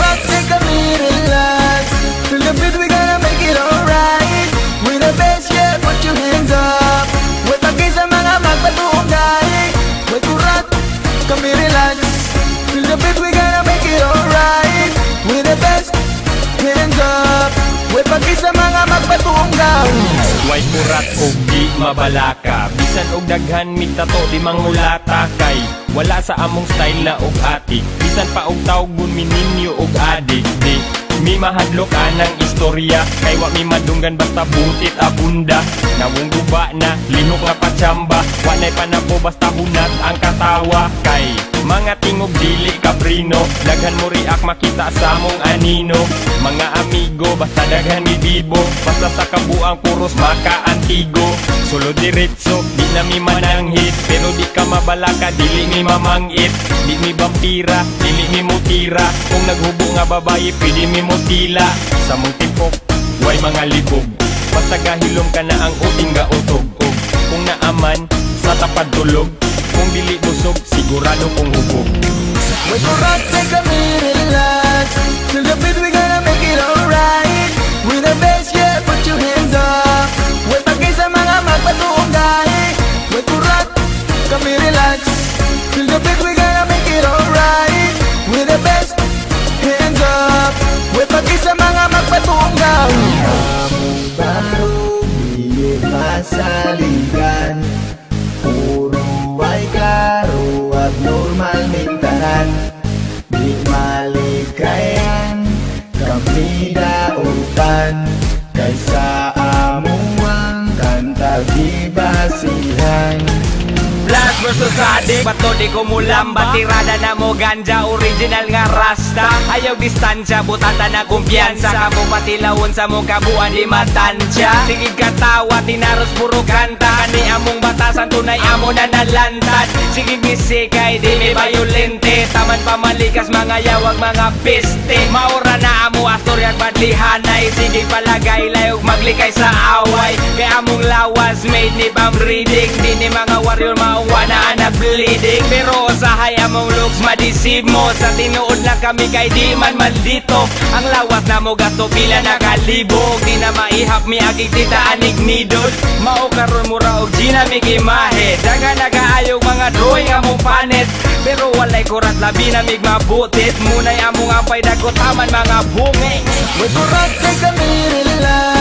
rock, take a me relax. Feel the beat, we gonna make it alright. With the bass, yeah, put your hands up. With the keys, sa mga magpatugay. With the rock, kami relax. Feel the beat, we gonna make it alright. With the best, hands up. With the keys, sa mga magpatugay. Way kurat og di mabalaka, bisan og daghan migtato di mangulata. Kay wala sa among style na og atik, bisan pa og tawgon mininyo og adik. Di mi mahadlok anang istorya, kay wa mi madunggan basta butit abunda. Nawong guba na linok na patsamba, wanay panabo basta hunat ang katawa. Kay mga tingog dili kaprino, daghan mo riak makita sa among anino. Mga amigo basta daghan mi bibo, basta sa kabuang puros maka-antigo. Solo diretso, di na mi mananghit, pero di ka mabalaka, dili mi mamangit. Di mi vampira, dili mi mutira, kung naghubo nga babayi pwede mi mutila. Sa mong tipok, way mga libog, basta gahilom ka na ang uting ga utog. Kung naaman, sa tapad tulog, kung dili busog, sigurado kong hubog. Wait for rock, take a me relax. Feel the beat, we gonna make it alright. With the bass, yeah, put your hands up. Wait pa kayo sa mga magpatugay. Wait for rock, kami relax. Feel the beat, we gonna make it alright. With the best, hands up. Wait pa kayo sa mga magpatugay. Among baro, di masaligan. Puro ay karo, abnormal mintahan. Di malikayan, kami dautan. Kaysa amuang kanta di basihan. Blast versus adik, bato di ko mulamba. Tirada na mo ganja, original nga rasta. Ayaw distansya, butata na kumpiyansa. Kamo patilawon sa mong kabuan di matansya. Sige katawa, tinaros puro kanta. Kani among batasan, tunay amo na nalantad. Sige bisikay, di may violente. Taman pamalikas, mga yawag, mga piste. Maura na amo astoryag badlihanay. Sige palagay, layog maglikay sa away. Kaya among lawas, made ni Bam Reading. Di ni mga warrior mauwana na bleeding. Pero usahay among looks madisib mo. Sa tinuod lang kami kay di man maldito. Ang lawas na mo gato pila na kalibog. Di na maihap mi agig tita anig nidod. Mao karon mura og gina mi gimahe. Daga nagaayog mga drawing among panet. Pero walay kurat labi na mig mabutit. Munay among apay dagko taman mga bungi. Wait for rock, take a me relax.